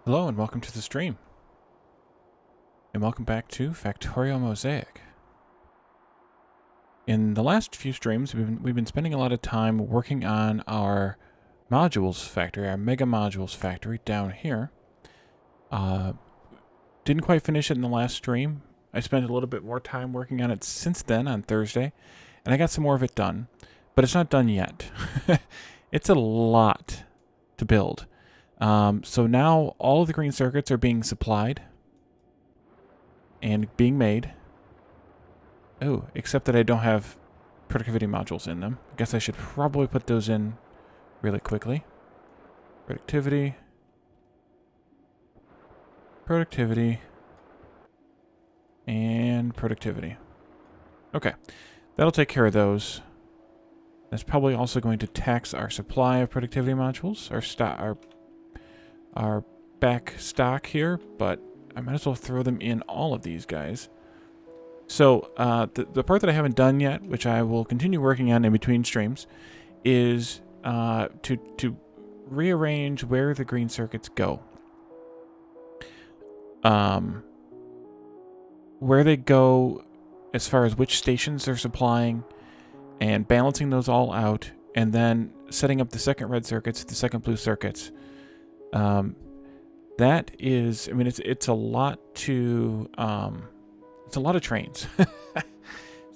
Hello and welcome to the stream. And welcome back to Factorio Mosaic. In the last few streams, we've been spending a lot of time working on our modules factory, our Mega Modules factory down here. Didn't quite finish it in the last stream. I spent a little bit more time working on it since then on Thursday, and I got some more of it done, but it's not done yet. It's a lot to build. So now all of the green circuits are being supplied and being made. Oh, except that I don't have productivity modules in them. I guess I should probably put those in really quickly. Productivity. Productivity. And productivity. Okay. That'll take care of those. That's probably also going to tax our supply of productivity modules, our back stock here, but I might as well throw them in all of these guys. So the part that I haven't done yet, which I will continue working on in between streams, is to rearrange where the green circuits go. Where they go as far as which stations they're supplying, and balancing those all out, and then setting up the second red circuits, the second blue circuits. That is, I mean, it's a lot to, it's a lot of trains.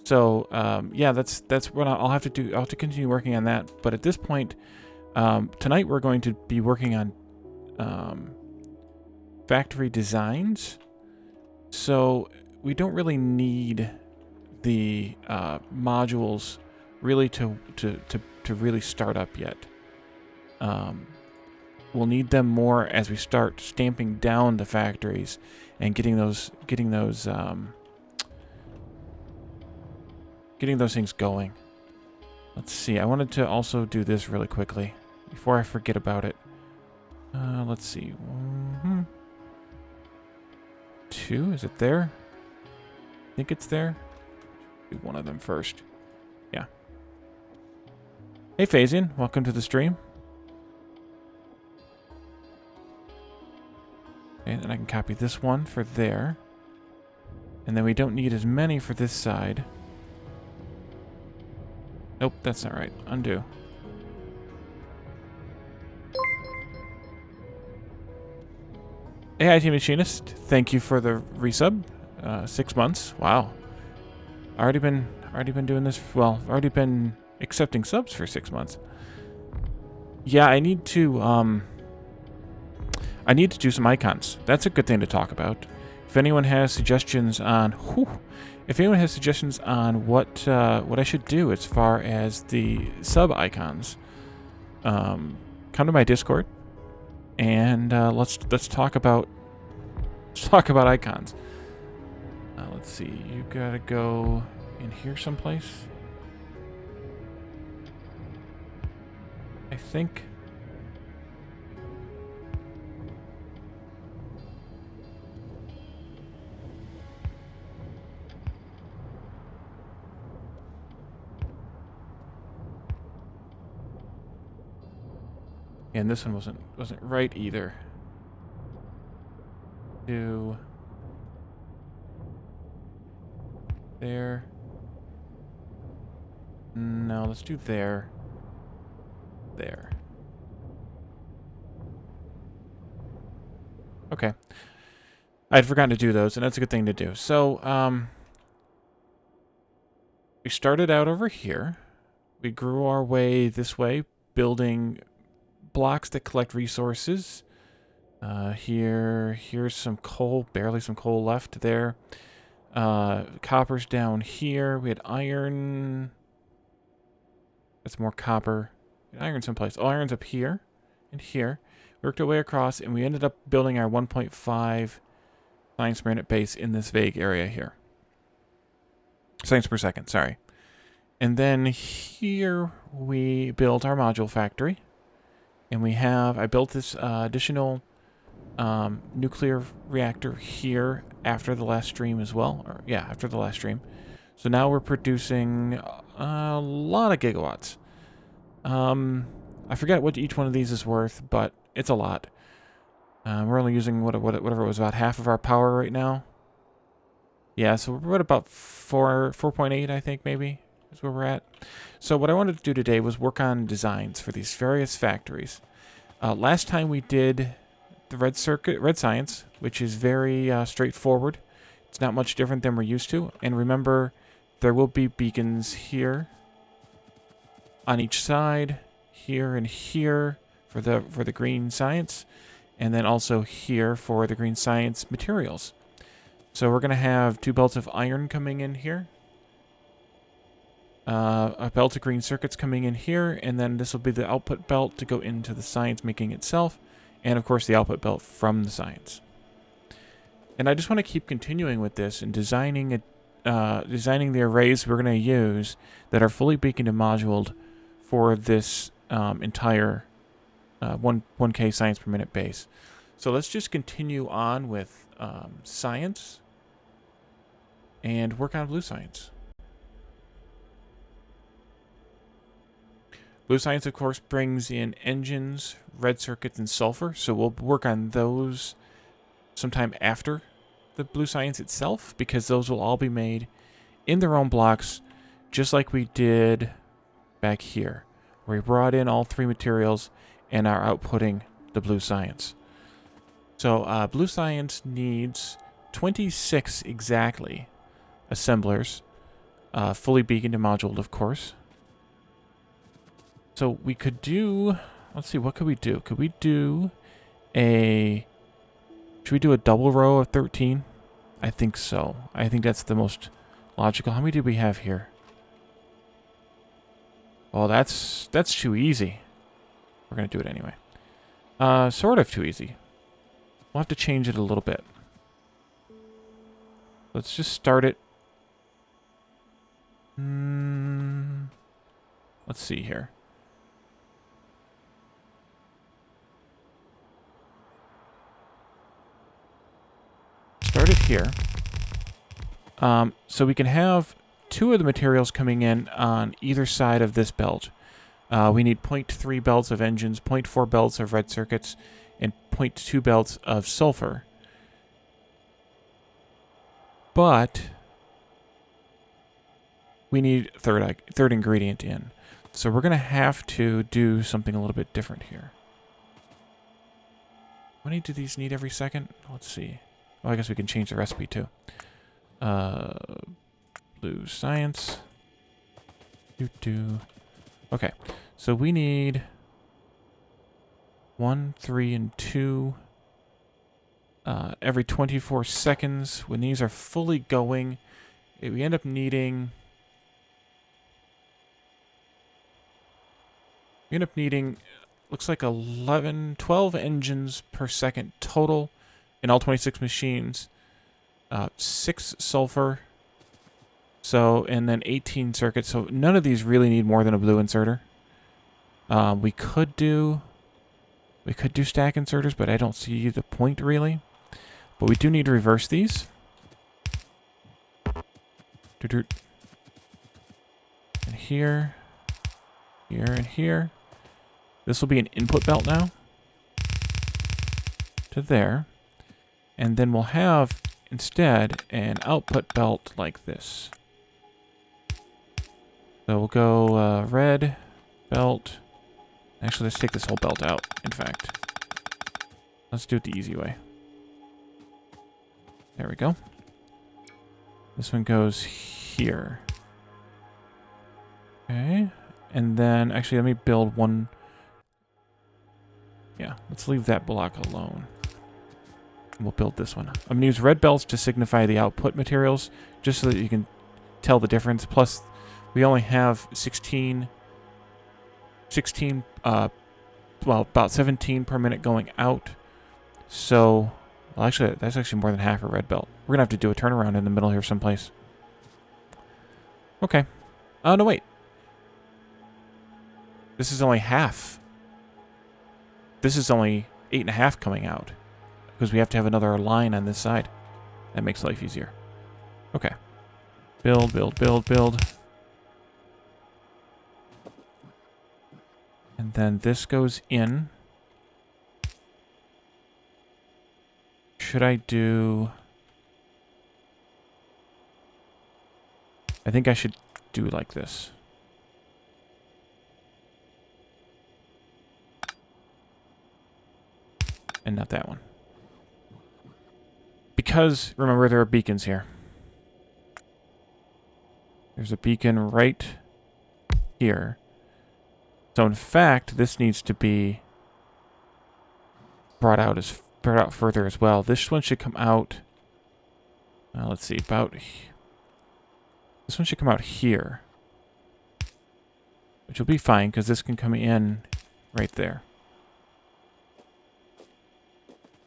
So, yeah, that's what I'll have to do. I'll have to continue working on that. But at this point, tonight we're going to be working on factory designs. So we don't really need the modules really to really start up yet. We'll need them more as we start stamping down the factories and getting those things going. Let's see. I wanted to also do this really quickly before I forget about it. Let's see. 2, is it there? I think it's there. Do one of them first. Yeah. Hey Phasian, welcome to the stream. And then I can copy this one for there. And then we don't need as many for this side. Nope, that's not right. Undo. Hey, IT Machinist. Thank you for the resub. 6 months. Wow. Already been doing this. Well, already been accepting subs for 6 months. Yeah, I need to do some icons. That's a good thing to talk about. If anyone has suggestions on what I should do as far as the sub icons, come to my Discord and let's talk about icons. Let's see. You gotta go in here someplace. I think. And this one wasn't right either. Do there. No, let's do there. There. Okay. I'd forgotten to do those, and that's a good thing to do. So, we started out over here. We grew our way this way, building blocks that collect resources. Here's some coal, barely some coal left there. Copper's down here. We had iron. That's more copper. Iron's someplace. Oh, iron's up here and here. Worked our way across, and we ended up building our 1.5 science per minute base in this vague area here. Science per second, sorry. And then here we built our module factory. And I built this additional nuclear reactor here after the last stream as well. After the last stream. So now we're producing a lot of gigawatts. I forget what each one of these is worth, but it's a lot. We're only using whatever it was, about half of our power right now. Yeah, so we're at about 4.8, I think, maybe, is where we're at. So what I wanted to do today was work on designs for these various factories. Last time we did the red science, which is very straightforward. It's not much different than we're used to. And remember, there will be beacons here on each side, here and here for the green science, and then also here for the green science materials. So we're going to have 2 belts of iron coming in here, a belt of green circuits coming in here, and then this will be the output belt to go into the science making itself, and of course the output belt from the science. And I just want to keep continuing with this and designing the arrays we're going to use that are fully beaconed and moduled for this entire 1K science per minute base. So let's just continue on with science and work on blue science. Blue science, of course, brings in engines, red circuits, and sulfur. So we'll work on those sometime after the blue science itself, because those will all be made in their own blocks, just like we did back here, where we brought in all 3 materials and are outputting the blue science. So blue science needs 26 exactly assemblers, fully beaconed and moduled, of course. So we could do, let's see, what could we do? Could we do should we do a double row of 13? I think so. I think that's the most logical. How many do we have here? Well, that's too easy. We're going to do it anyway. Sort of too easy. We'll have to change it a little bit. Let's just start it. Let's see here. Start it here. So we can have 2 of the materials coming in on either side of this belt. We need 0.3 belts of engines, 0.4 belts of red circuits, and 0.2 belts of sulfur. But we need third ingredient in. So we're going to have to do something a little bit different here. How many do these need every second? Let's see. Oh, I guess we can change the recipe too. Blue science. Okay, so we need 1, 3, and 2 every 24 seconds. When these are fully going, we end up needing... looks like 12 engines per second total in all 26 machines. 6 sulfur. So, and then 18 circuits. So none of these really need more than a blue inserter. We could do stack inserters, but I don't see the point really. But we do need to reverse these. And here, and here. This will be an input belt now. To there. And then we'll have, instead, an output belt like this. So we'll go red belt. Actually, let's take this whole belt out, in fact. Let's do it the easy way. There we go. This one goes here. Okay. And then, actually, let me build one. Yeah, let's leave that block alone. We'll build this one. I'm going to use red belts to signify the output materials, just so that you can tell the difference. Plus, we only have 16, well, about 17 per minute going out. So, well, actually, that's actually more than half a red belt. We're going to have to do a turnaround in the middle here someplace. Okay. Oh, no, wait. This is only half. This is only 8.5 coming out. Because we have to have another line on this side. That makes life easier. Okay. Build, build, build, build. And then this goes in. should I do... I think I should do like this. And not that one. Because, remember, there are beacons here. There's a beacon right here. So in fact, this needs to be brought out further as well. This one should come out. Let's see, this one should come out here, which will be fine because this can come in right there.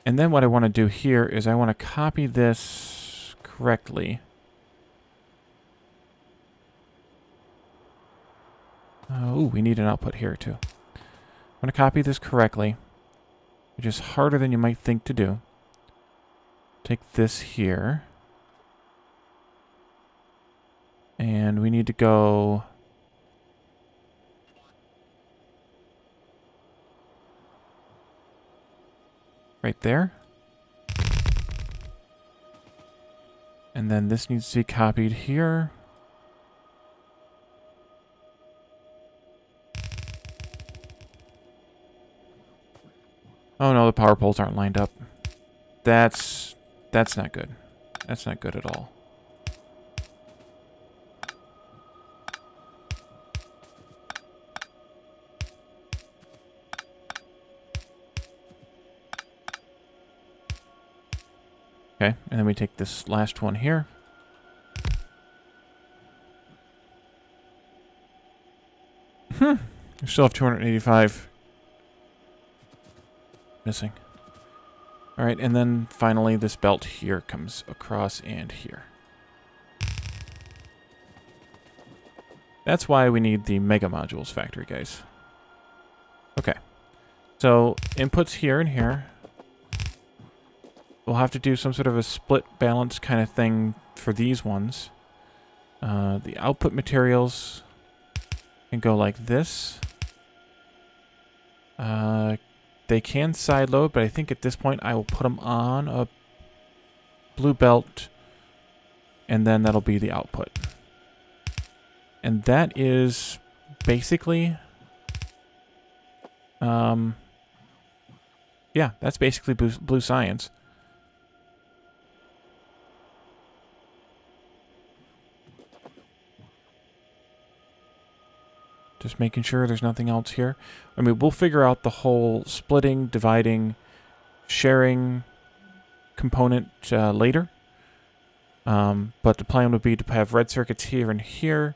And then what I want to do here is I want to copy this correctly. Oh, we need an output here too. I'm going to copy this correctly, which is harder than you might think to do. Take this here. And we need to go... right there. And then this needs to be copied here. Oh no, the power poles aren't lined up. That's not good. That's not good at all. Okay, and then we take this last one here. We still have 285 missing. Alright, and then finally this belt here comes across and here. That's why we need the Mega Modules factory, guys. Okay, so inputs here and here. We'll have to do some sort of a split balance kind of thing for these ones. The output materials can go like this. They can side load, but I think at this point I will put them on a blue belt, and then that'll be the output. And that is basically... yeah, that's basically blue science. Just making sure there's nothing else here. I mean, we'll figure out the whole splitting, dividing, sharing component later. But the plan would be to have red circuits here and here,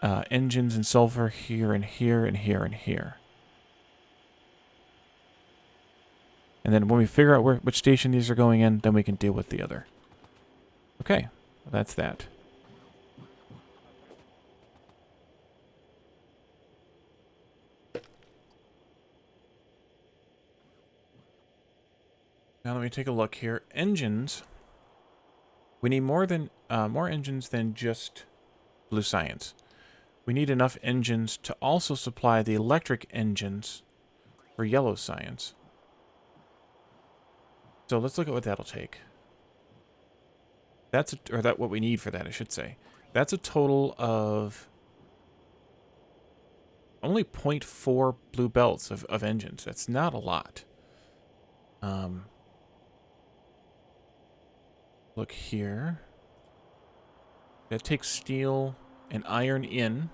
engines and sulfur here and here and here and here. And then when we figure out which station these are going in, then we can deal with the other. Okay, well, that's that. Now let me take a look here. Engines. We need more engines than just blue science. We need enough engines to also supply the electric engines for yellow science. So let's look at what that'll take. That's what we need for that, I should say. That's a total of only 0.4 blue belts of engines. That's not a lot. Look here. That takes steel and iron in.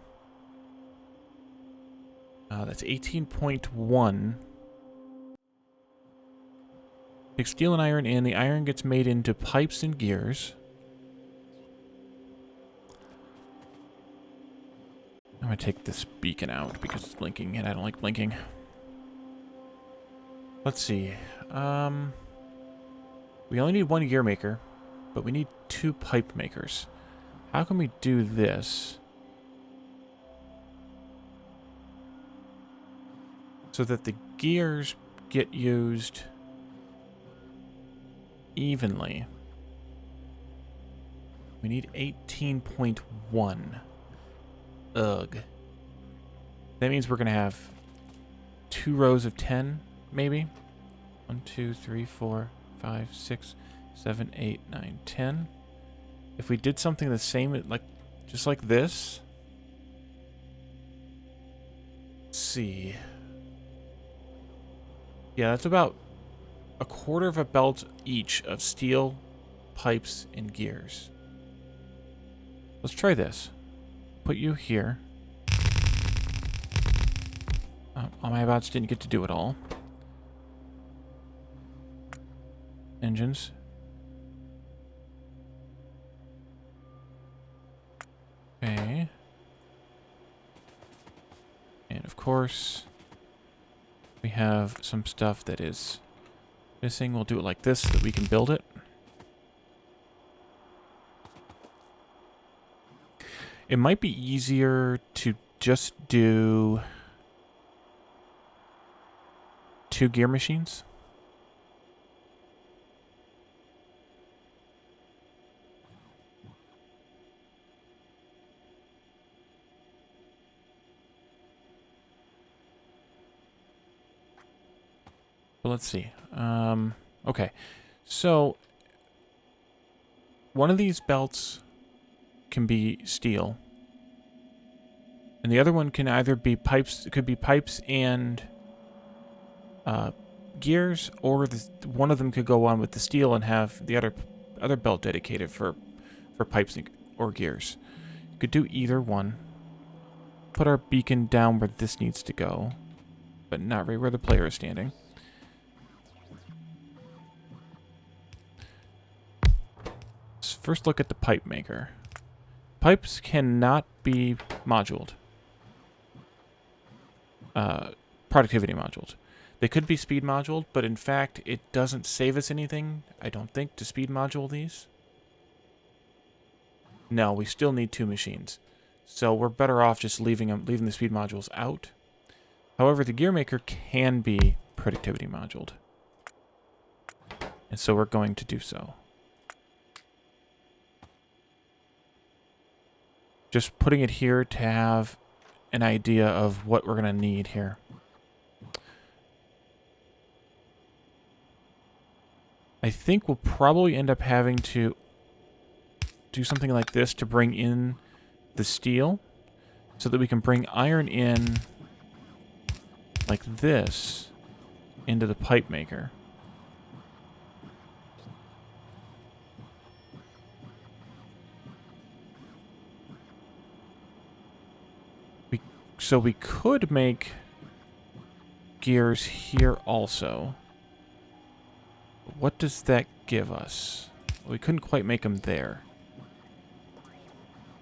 That's 18.1. Takes steel and iron in. The iron gets made into pipes and gears. I'm going to take this beacon out because it's blinking and I don't like blinking. Let's see. We only need one gear maker, but we need 2 pipe makers. How can we do this so that the gears get used evenly? We need 18.1. Ugh. That means we're going to have 2 rows of 10, maybe? 1, 2, 3, 4, 5, 6, 7, 8, 9, 10. If we did something the same, like just like this. Let's see. Yeah, that's about a quarter of a belt each of steel, pipes, and gears. Let's try this. Put you here. All my bots didn't get to do it all. Engines. Okay. And of course, we have some stuff that is missing. We'll do it like this so that we can build it. It might be easier to just do 2 gear machines. But let's see. Okay. So one of these belts can be steel. And the other one can either be pipes, it could be pipes and gears, or one of them could go on with the steel and have the other belt dedicated for pipes or gears. You could do either one. Put our beacon down where this needs to go, but not right where the player is standing. Let's first look at the pipe maker. Pipes cannot be moduled. Productivity moduled. They could be speed moduled, but in fact, it doesn't save us anything, I don't think, to speed module these. No, we still need 2 machines. So we're better off just leaving the speed modules out. However, the gear maker can be productivity moduled. And so we're going to do so. Just putting it here to have an idea of what we're going to need here. I think we'll probably end up having to do something like this to bring in the steel so that we can bring iron in like this into the pipe maker. So we could make gears here also. What does that give us? We couldn't quite make them there.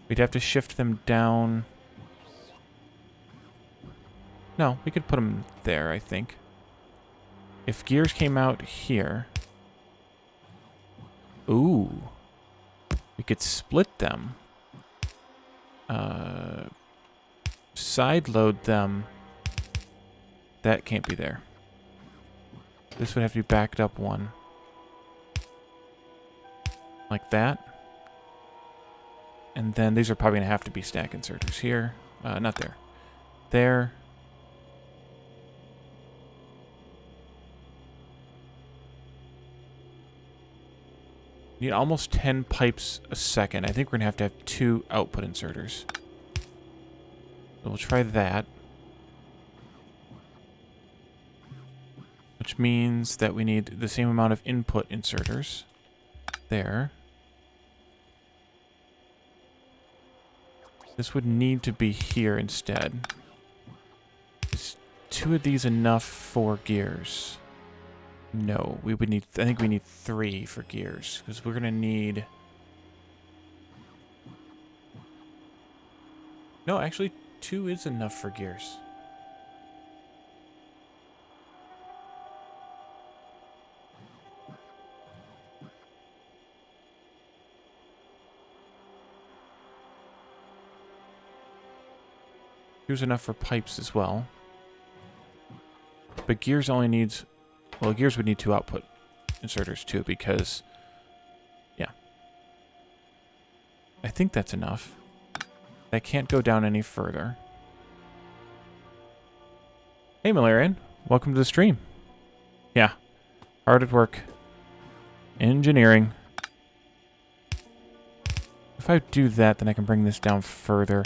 We'd have to shift them down. No, we could put them there, I think. If gears came out here... Ooh. We could split them. Side load them. That can't be there. This would have to be backed up one. Like that. And then these are probably going to have to be stack inserters here. Not there. There. Need almost 10 pipes a second. I think we're going to have 2 output inserters. So we'll try that. Which means that we need the same amount of input inserters. There. This would need to be here instead. Is 2 of these enough for gears? No, we would need, I think we need 3 for gears, because we're going to need... No, actually, 2 is enough for gears. Here's enough for pipes as well. But gears only needs... Well, gears would need 2 output inserters too, because... Yeah. I think that's enough. I can't go down any further. Hey, Malarian. Welcome to the stream. Yeah. Hard at work. Engineering. If I do that, then I can bring this down further.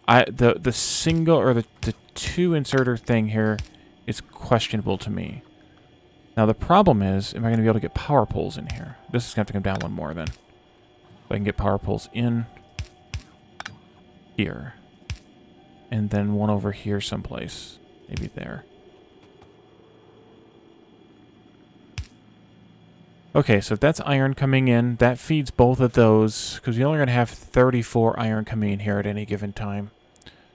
The single or the two inserter thing here is questionable to me. Now the problem is, am I going to be able to get power poles in here? This is going to have to come down one more then. So I can get power poles in here. And then one over here someplace. Maybe there. Okay, so if that's iron coming in, that feeds both of those, because we're only going to have 34 iron coming in here at any given time.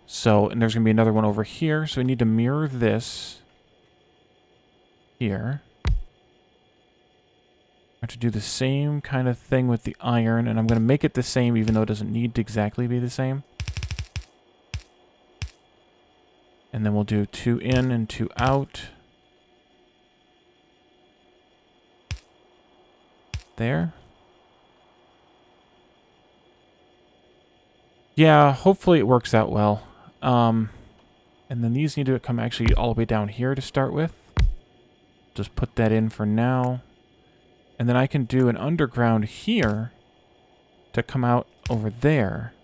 So, and there's going to be another one over here, so we need to mirror this here. I have to do the same kind of thing with the iron, and I'm going to make it the same even though it doesn't need to exactly be the same. And then we'll do 2 in and 2 out. There. Yeah, hopefully it works out well. And then these need to come actually all the way down here to start with. Just put that in for now. And then I can do an underground here to come out over there.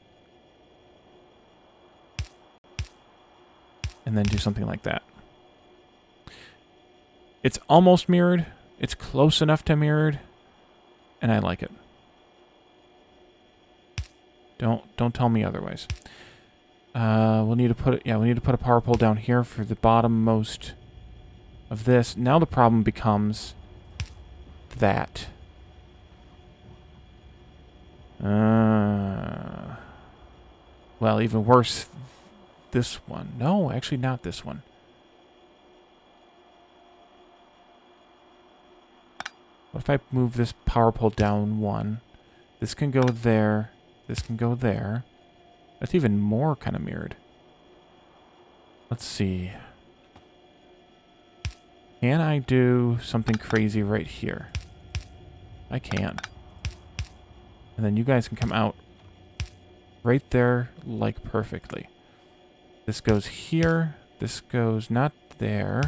And then do something like that. It's almost mirrored. It's close enough to mirrored. And I like it. Don't tell me otherwise. We'll need to put it. Yeah, we need to put a power pole down here for the bottommost of this. Now the problem becomes that. Well, even worse, this one. No, actually not this one. What if I move this power pole down one? This can go there. This can go there. That's even more kind of mirrored. Let's see. Can I do something crazy right here? I can. And then you guys can come out right there, like perfectly. This goes here. This goes not there.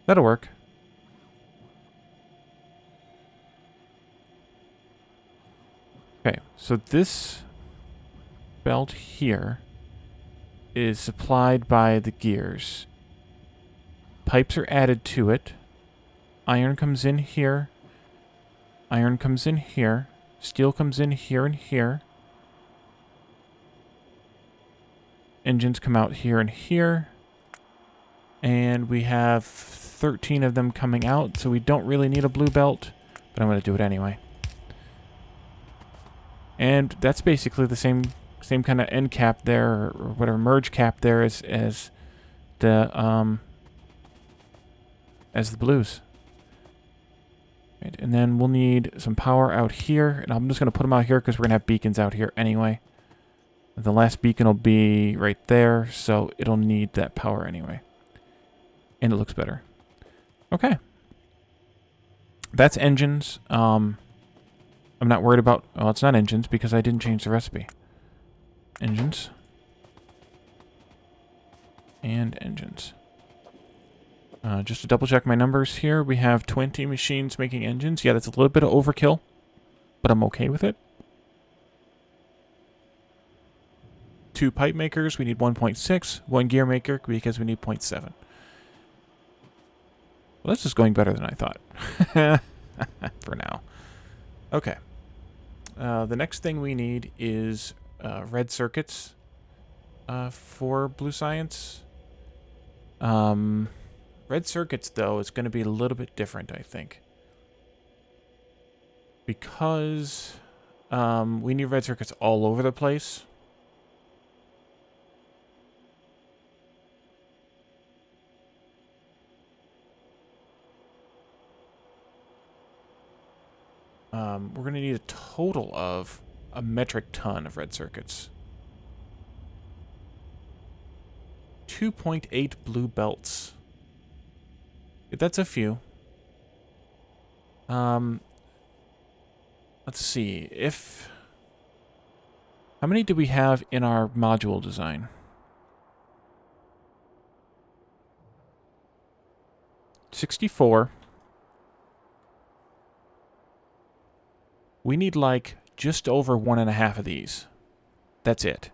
That'll work. Okay, so this belt here is supplied by the gears. Pipes are added to it. Iron comes in here. Iron comes in here. Steel comes in here and here. Engines come out here and here. And we have 13 of them coming out, so we don't really need a blue belt, but I'm going to do it anyway. And that's basically the same kind of end cap there, or whatever merge cap there as the blues. Right, and then we'll need some power out here, and I'm just going to put them out here because we're going to have beacons out here anyway. The last beacon will be right there, so it'll need that power anyway. And it looks better. Okay. That's engines. I'm not worried about... Well, it's not engines because I didn't change the recipe. Engines. And engines. Just to double check my numbers here, we have 20 machines making engines. Yeah, that's a little bit of overkill, but I'm okay with it. 2 pipe makers, we need 1.6. 1 gear maker because we need 0.7. Well, this is going better than I thought. For now. Okay. The next thing we need is red circuits for Blue Science. Red circuits, though, is going to be a little bit different, I think. Because we need red circuits all over the place. We're going to need a total of a metric ton of red circuits. 2.8 blue belts. That's a few. Let's see. If How many do we have in our module design? $64. We need like just over 1.5 of these. That's it.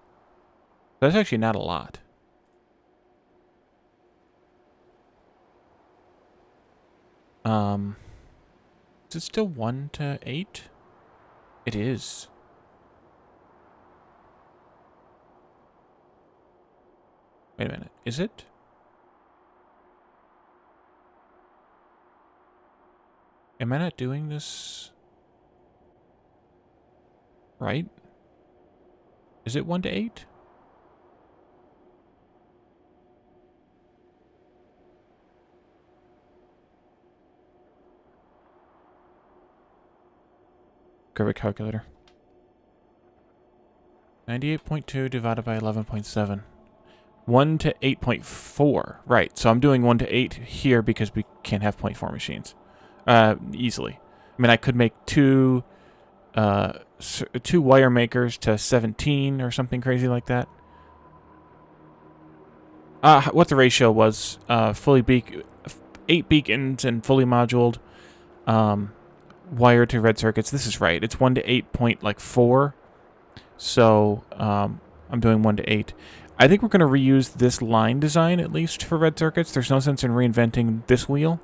That's actually not a lot. Is it still 1 to 8? It is. Wait a minute. Is it? Am I not doing this right? Is it 1 to 8? Grab a calculator. 98.2 divided by 11.7. 1 to 8.4. Right, so I'm doing 1 to 8 here because we can't have 0.4 machines. Easily. I mean, I could make two wire makers to 17 or something crazy like that. What the ratio was, 8 beacons and fully moduled, wired to red circuits. This is right. It's 1 to 8.4. So, I'm doing 1 to 8. I think we're going to reuse this line design, at least, for red circuits. There's no sense in reinventing this wheel.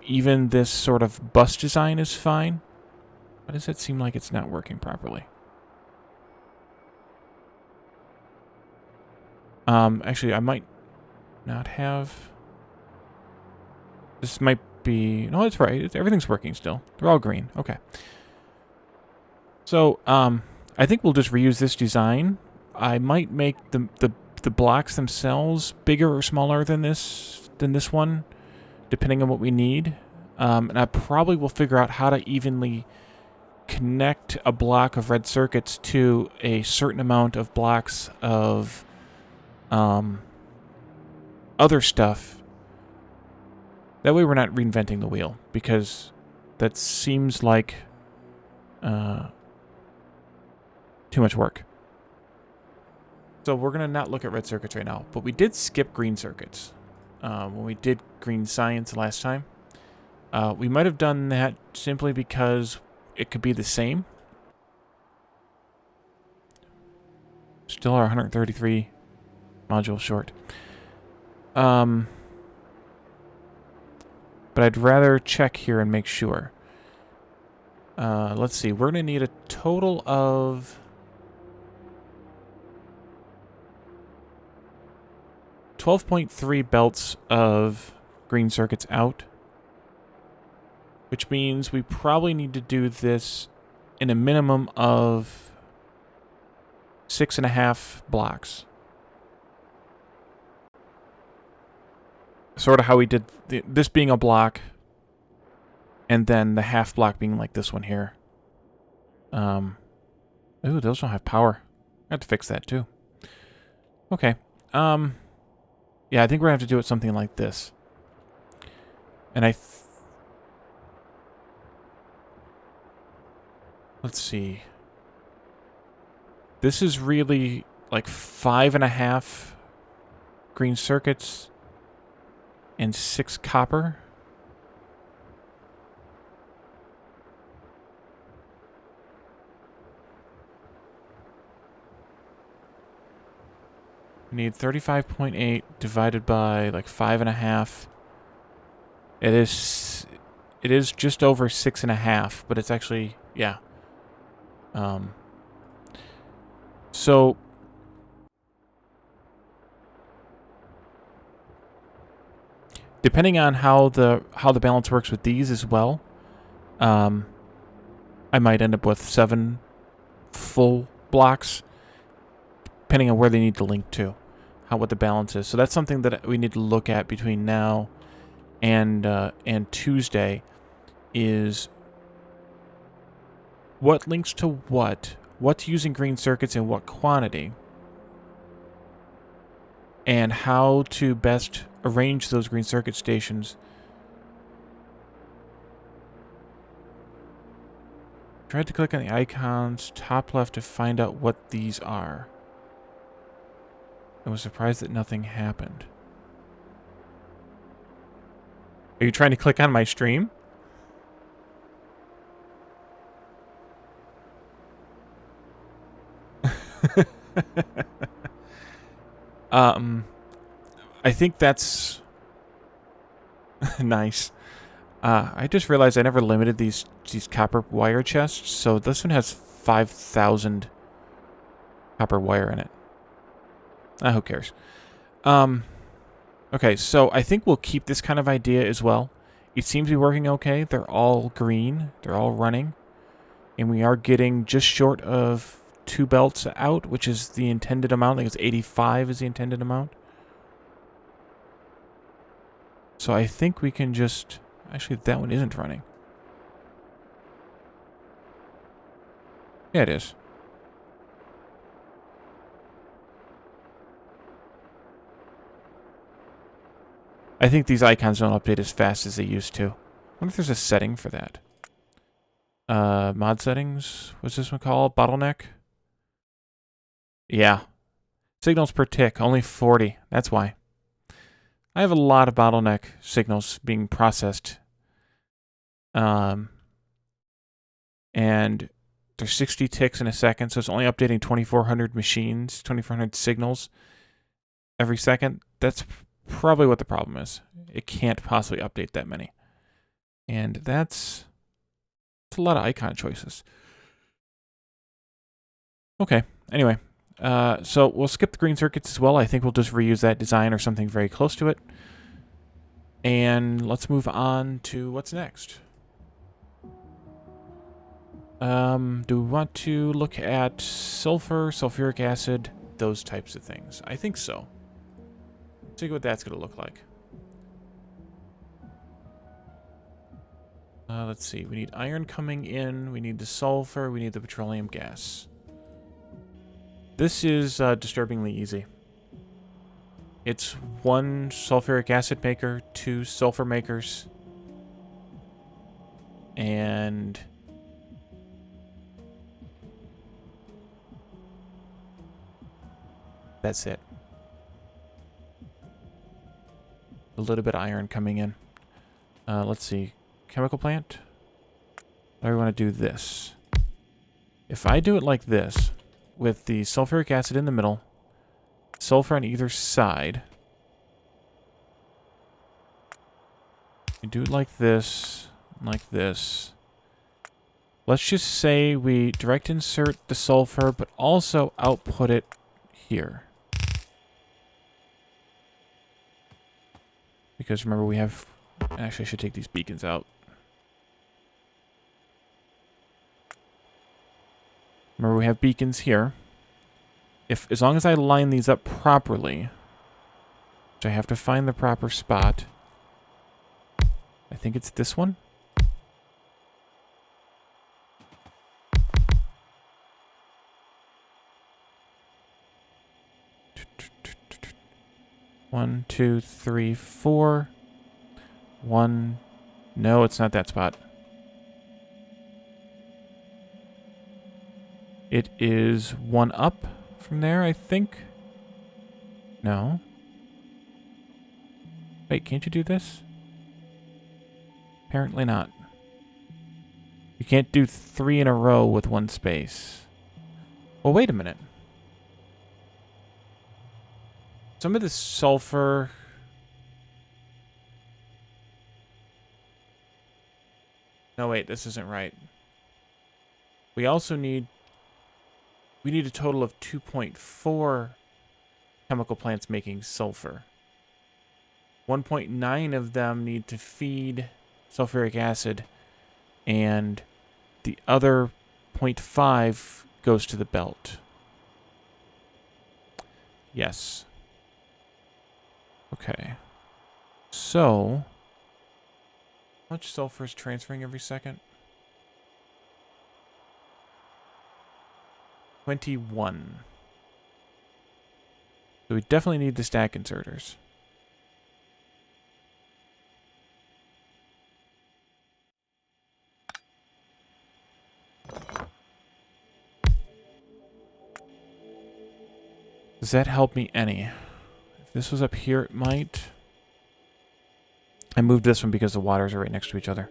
Even this sort of bus design is fine. Why does it seem like it's not working properly? Actually, I might not have... This might be... No, it's right. Everything's working still. They're all green. Okay. So, I think we'll just reuse this design. I might make the blocks themselves bigger or smaller than this one, depending on what we need. And I probably will figure out how to evenly connect a block of red circuits to a certain amount of blocks of other stuff. That way we're not reinventing the wheel, because that seems like too much work. So we're going to not look at red circuits right now, but we did skip green circuits when we did green science last time. We might have done that simply because it could be the same. Still are 133 modules short. But I'd rather check here and make sure. Let's see. We're going to need a total of 12.3 belts of green circuits out, which means we probably need to do this in a minimum of 6.5 blocks. Sort of how we did this being a block, and then the half block being like this one here. Ooh, those don't have power. I have to fix that too. Okay. Yeah, I think we're going to have to do it something like this. And let's see. This is really like 5.5 green circuits and 6 copper. We need 35.8 divided by like 5.5. It is just over 6.5, but it's actually, yeah. So depending on how the balance works with these as well, I might end up with 7 full blocks, depending on where they need to link to, what the balance is. So that's something that we need to look at between now and Tuesday, is what links to what's using green circuits in what quantity, and how to best arrange those green circuit stations Tried to click on the icons, top left, to find out what these are. I was surprised that nothing happened. Are you trying to click on my stream? I think that's nice. I just realized I never limited these copper wire chests, so this one has 5,000 copper wire in it. Who cares? Okay, so I think we'll keep this kind of idea as well. It seems to be working okay. They're all green. They're all running. And we are getting just short of 2 belts out, which is the intended amount. I think it's 85 is the intended amount. So I think we can just... Actually, that one isn't running. Yeah, it is. I think these icons don't update as fast as they used to. I wonder if there's a setting for that. Mod settings. What's this one called? Bottleneck? Yeah. Signals per tick. Only 40. That's why. I have a lot of bottleneck signals being processed. And there's 60 ticks in a second, so it's only updating 2,400 machines, 2,400 signals every second. That's probably what the problem is. It can't possibly update that many. And that's a lot of icon choices. Okay, anyway. So we'll skip the green circuits as well. I think we'll just reuse that design or something very close to it. And let's move on to what's next. Do we want to look at sulfur, sulfuric acid, those types of things? I think so. Let's see what that's going to look like. Let's see. We need iron coming in. We need the sulfur. We need the petroleum gas. This is disturbingly easy. It's 1 sulfuric acid maker, 2 sulfur makers, and that's it. A little bit of iron coming in. Let's see. Chemical plant. I want to do this. If I do it like this, with the sulfuric acid in the middle, sulfur on either side, you do it like this, like this. Let's just say we direct insert the sulfur, but also output it here. Because remember, we have... Actually, I should take these beacons out. Remember, we have beacons here. As long as I line these up properly, which I have to find the proper spot. I think it's this one. One, two, three, four. One. No, it's not that spot. It is 1 up from there, I think. No. Wait, can't you do this? Apparently not. You can't do 3 in a row with 1 space. Well, wait a minute. Some of this sulfur... No, wait, this isn't right. We also need... We need a total of 2.4 chemical plants making sulfur. 1.9 of them need to feed sulfuric acid, and the other 0.5 goes to the belt. Yes. Okay. So, how much sulfur is transferring every second? 21. So we definitely need the stack inserters. Does that help me any? If this was up here, it might. I moved this one because the waters are right next to each other.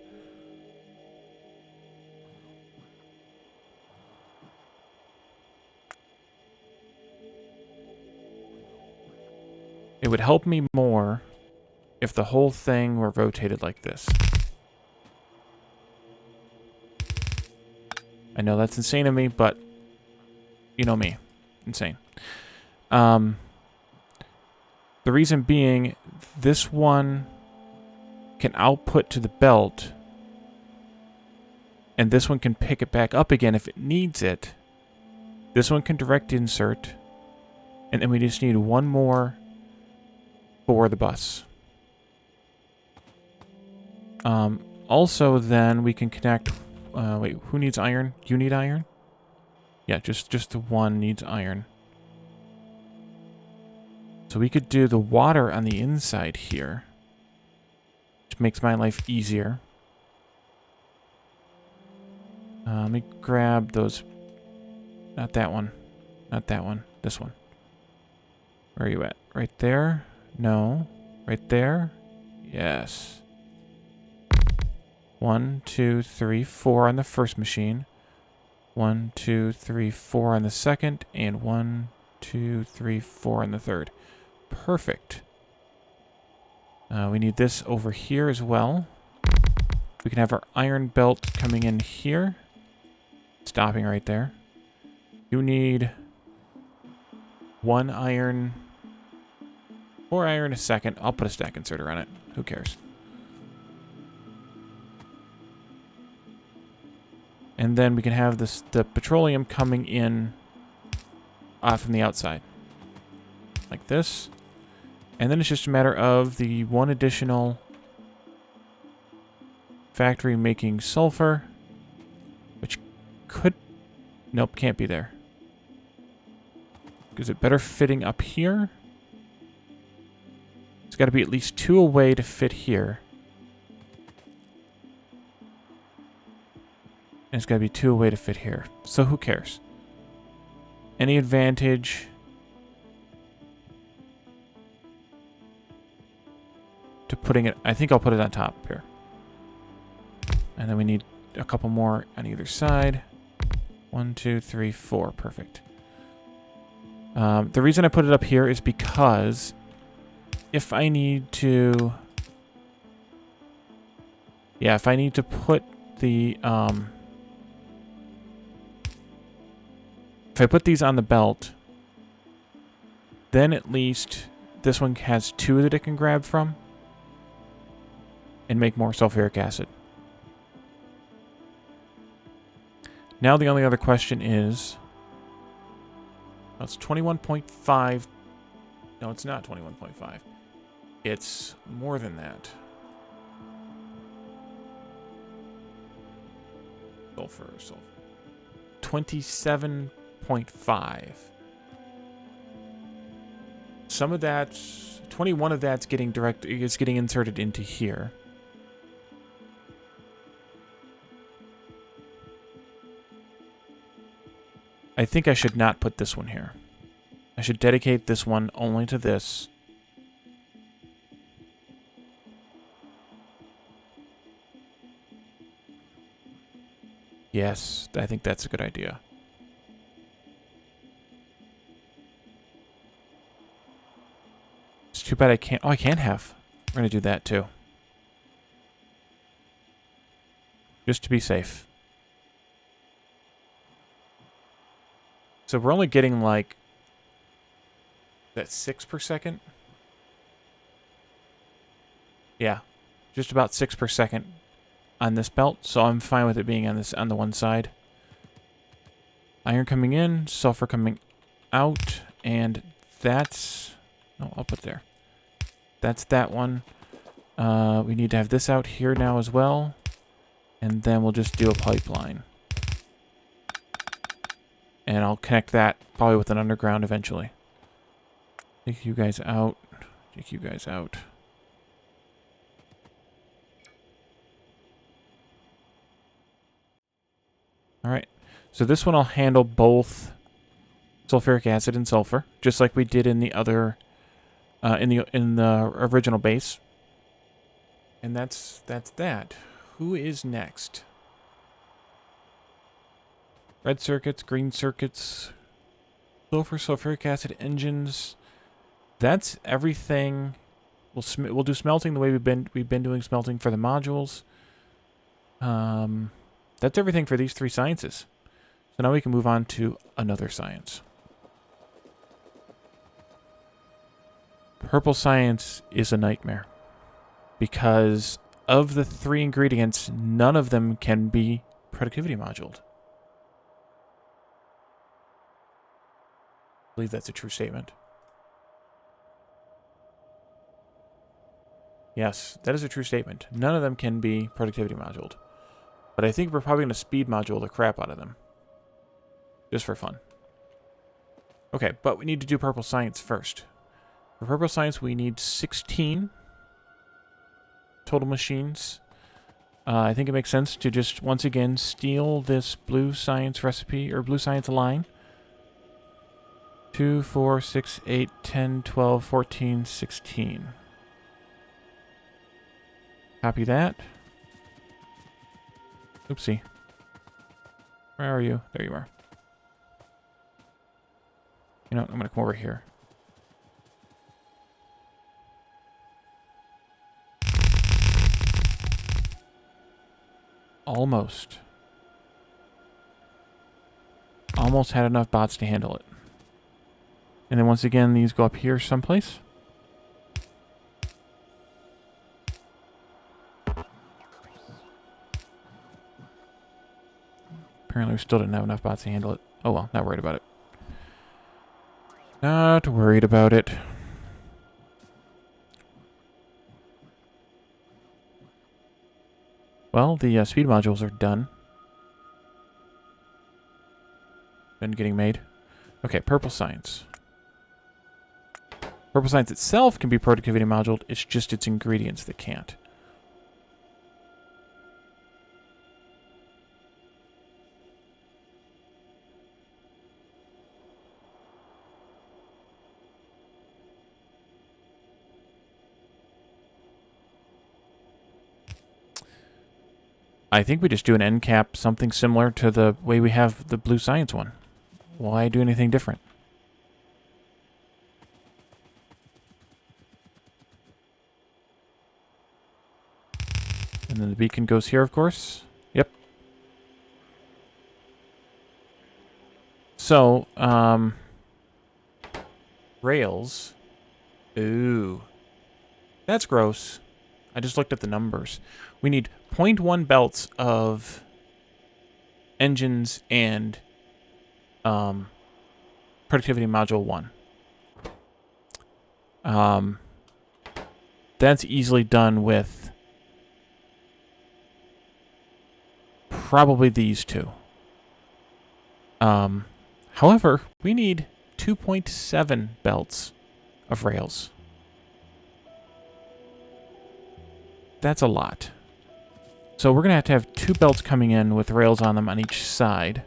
It would help me more if the whole thing were rotated like this. I know that's insane of me, but you know me. Insane. The reason being, this one can output to the belt, and this one can pick it back up again if it needs it. This one can direct insert, and then we just need one more for the bus. Also, then we can connect. Wait, who needs iron? You need iron? Yeah, just the one needs iron. So we could do the water on the inside here, which makes my life easier. Let me grab those. Not that one. Not that one. This one. Where are you at? Right there? No. Right there? Yes. 1, 2, 3, 4 on the first machine. 1, 2, 3, 4 on the second. And 1, 2, 3, 4 on the third. Perfect. We need this over here as well. We can have our iron belt coming in here. Stopping right there. You need 1 iron. 4 iron a second. I'll put a stack inserter on it. Who cares? And then we can have this, the petroleum coming in from the outside. Like this. And then it's just a matter of the one additional factory making sulfur, which could... Nope, can't be there. Is it better fitting up here? It's got to be at least 2 away to fit here. And it's got to be 2 away to fit here. So who cares? Any advantage to putting it... I think I'll put it on top here. And then we need a couple more on either side. 1, 2, 3, 4. Perfect. The reason I put it up here is because if I need to... Yeah, if I need to put the... if I put these on the belt, then at least this one has 2 that it can grab from and make more sulfuric acid. Now the only other question is... Oh, it's 21.5. No, it's not 21.5. It's more than that. Sulfur. 27.5. Some of that... 21 of that's getting getting inserted into here. I think I should not put this one here. I should dedicate this one only to this. Yes, I think that's a good idea. It's too bad I can't... Oh, I can have. We're going to do that too. Just to be safe. So we're only getting like... that 6 per second? Yeah. Just about 6 per second on this belt. So I'm fine with it being on the one side. Iron coming in, sulfur coming out, and that's... No, I'll put there. That's that one. We need to have this out here now as well. And then we'll just do a pipeline. And I'll connect that probably with an underground eventually. Take you guys out. Take you guys out. Alright. So this one I'll handle both sulfuric acid and sulfur, just like we did in the other, in the original base. And that's that. Who is next? Red circuits, green circuits, sulfuric acid engines. That's everything. We'll do smelting the way we've been doing smelting for the modules. That's everything for these 3 sciences. So now we can move on to another science. Purple science is a nightmare because of the 3 ingredients, none of them can be productivity moduled. I believe that's a true statement. Yes, that is a true statement. None of them can be productivity moduled. But I think we're probably going to speed module the crap out of them. Just for fun. Okay, but we need to do purple science first. For purple science, we need 16 total machines. I think it makes sense to just, once again, steal this blue science recipe, or blue science line. 2, 4, 6, 8, 10, 12, 14, 16. Copy that. Oopsie. Where are you? There you are. You know, I'm going to come over here. Almost. Almost had enough bots to handle it. And then once again, these go up here someplace. Apparently we still didn't have enough bots to handle it. Oh well, not worried about it. Not worried about it. Well, the speed modules are done. Been getting made. Okay, purple science. Purple science itself can be productivity moduled. It's just its ingredients that can't. I think we just do an end cap, something similar to the way we have the blue science one. Why do anything different? And then the beacon goes here, of course. Yep. So, rails. Ooh. That's gross. I just looked at the numbers. We need 0.1 belts of engines and productivity module 1. That's easily done with probably these 2. However, we need 2.7 belts of rails. That's a lot. So we're going to have 2 belts coming in with rails on them on each side.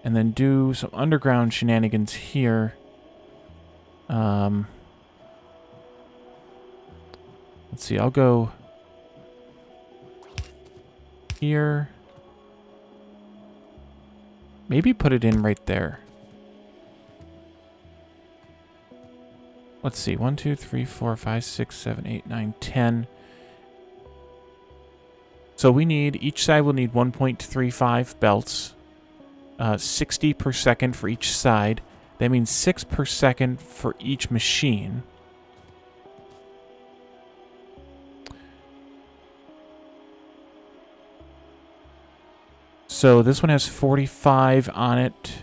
And then do some underground shenanigans here. Let's see, I'll go here. Maybe put it in right there. Let's see, 1, 2, 3, 4, 5, 6, 7, 8, 9, 10. So we need, each side will need 1.35 belts. 60 per second for each side. That means 6 per second for each machine. So this one has 45 on it.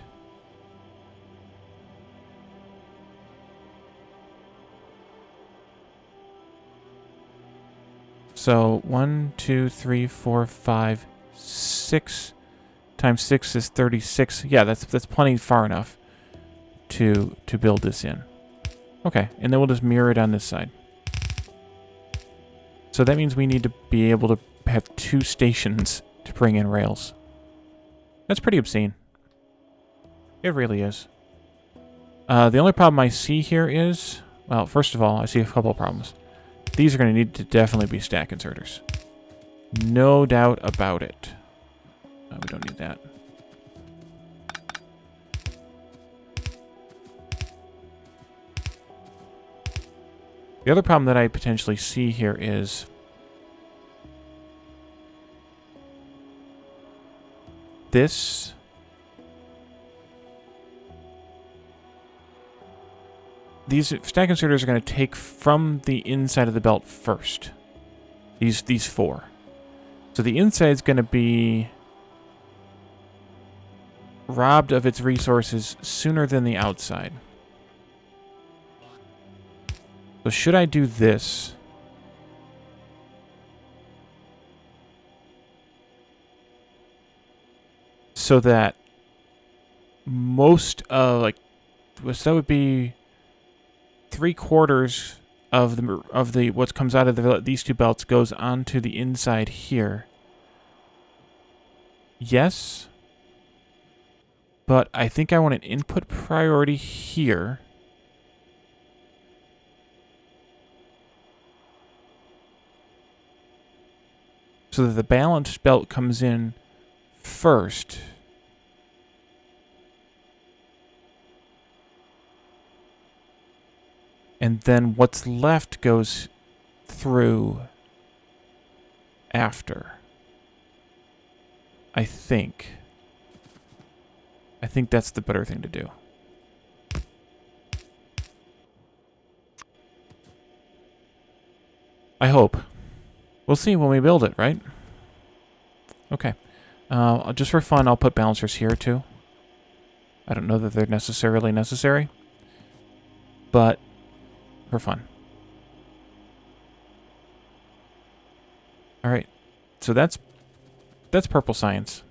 So 1, 2, 3, 4, 5, 6 times 6 is 36. Yeah, that's plenty far enough to build this in. Okay, and then we'll just mirror it on this side. So that means we need to be able to have 2 stations to bring in rails. That's pretty obscene. It really is. The only problem I see here is, well, first of all, I see a couple of problems. These are going to need to definitely be stack inserters. No doubt about it. We don't need that. The other problem that I potentially see here is this. These stack inserters are going to take from the inside of the belt first. These four. So the inside is going to be robbed of its resources sooner than the outside. So should I do this? So that most of so that would be 3/4 of the what comes out of these two belts goes onto the inside here. Yes. But I think I want an input priority here. So that the balanced belt comes in first. And then what's left goes through after. I think that's the better thing to do. I hope. We'll see when we build it, right? Okay. Just for fun, I'll put balancers here too. I don't know that they're necessarily necessary, but for fun. All right. So that's purple science.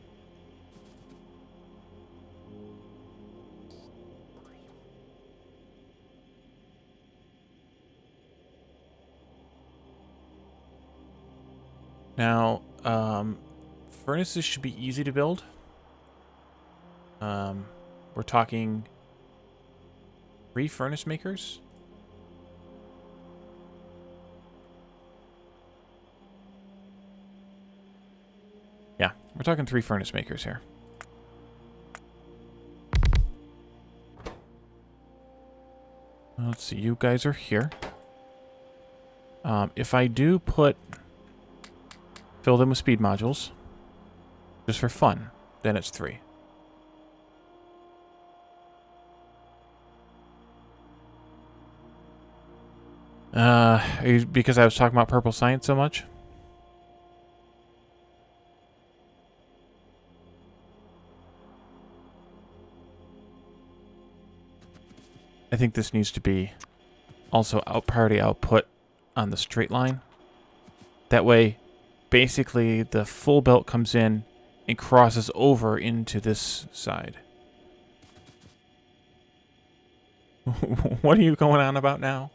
Now, furnaces should be easy to build. We're talking 3 furnace makers. Yeah, we're talking 3 furnace makers here. Let's see, you guys are here. If I do fill them with speed modules, just for fun, then it's 3. Because I was talking about purple science so much? I think this needs to be also priority output on the straight line. That way, basically, the full belt comes in and crosses over into this side. What are you going on about now?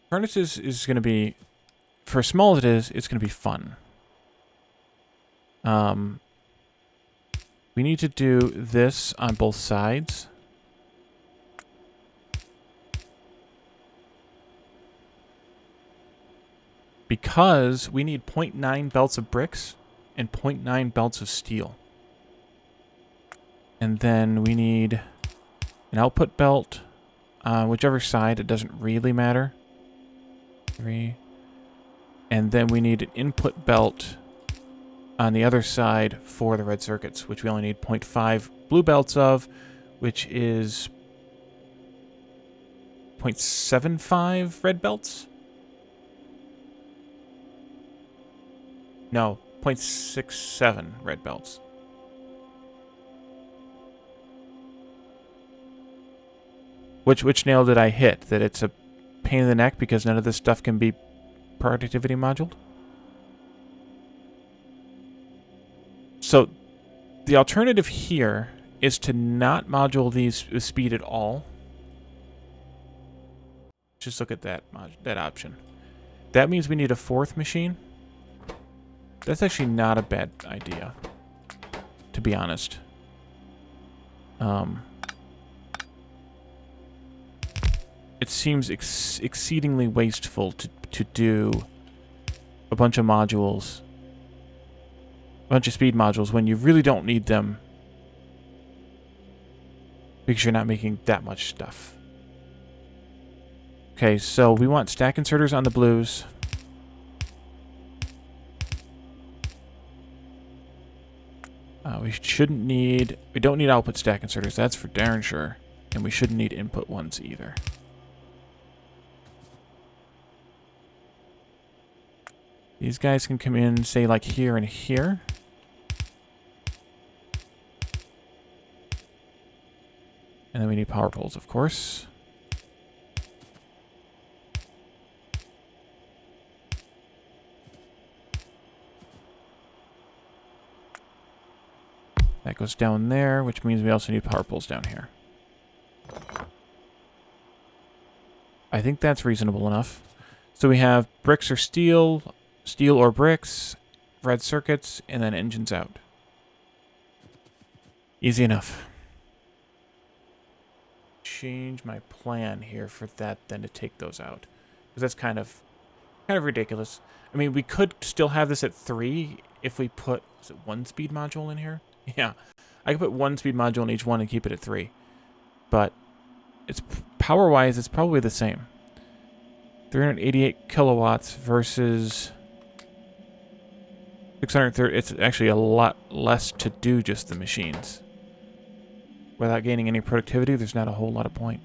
Furnaces is going to be, for as small as it is, it's going to be fun. We need to do this on both sides. Because we need 0.9 belts of bricks and 0.9 belts of steel. And then we need an output belt on whichever side, it doesn't really matter. 3. And then we need an input belt on the other side for the red circuits, which we only need 0.5 blue belts of, which is 0.75 red belts? No, 0.67 red belts. Which nail did I hit? That it's a pain in the neck because none of this stuff can be productivity moduled? So the alternative here is to not module these with speed at all. Just look at that option. That means we need a fourth machine. That's actually not a bad idea, to be honest. It seems exceedingly wasteful to do a bunch of modules, a bunch of speed modules, when you really don't need them because you're not making that much stuff. Okay, so we want stack inserters on the blues. We don't need output stack inserters, that's for darn sure. And we shouldn't need input ones either. These guys can come in, say, like here and here. And then we need power poles, of course. That goes down there, which means we also need power poles down here. I think that's reasonable enough. So we have bricks or steel, steel or bricks, red circuits, and then engines out. Easy enough. Change my plan here for that then to take those out. Because that's kind of ridiculous. I mean, we could still have this at 3 if we put, is it 1 speed module in here? Yeah. I could put 1 speed module in each one and keep it at 3. But it's power-wise, it's probably the same. 388 kilowatts versus 630. It's actually a lot less to do just the machines. Without gaining any productivity, there's not a whole lot of point.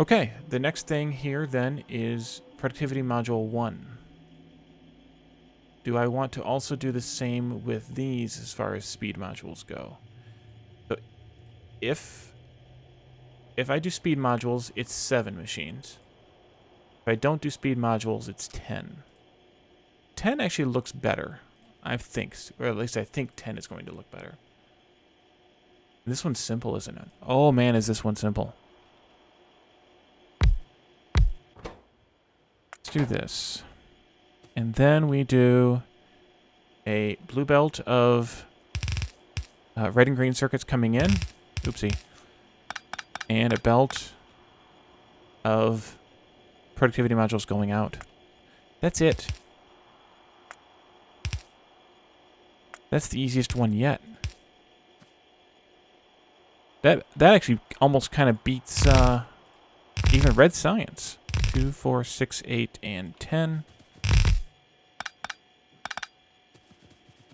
Okay, the next thing here then is productivity module 1. Do I want to also do the same with these as far as speed modules go? So if I do speed modules, it's 7 machines. If I don't do speed modules, it's 10. 10 actually looks better, I think, or at least I think 10 is going to look better. This one's simple, isn't it? Oh man, is this one simple. Let's do this. And then we do a blue belt of red and green circuits coming in. Oopsie. And a belt of productivity modules going out. That's it. That's the easiest one yet. That actually almost kind of beats even red science. 2, 4, 6, 8, and 10.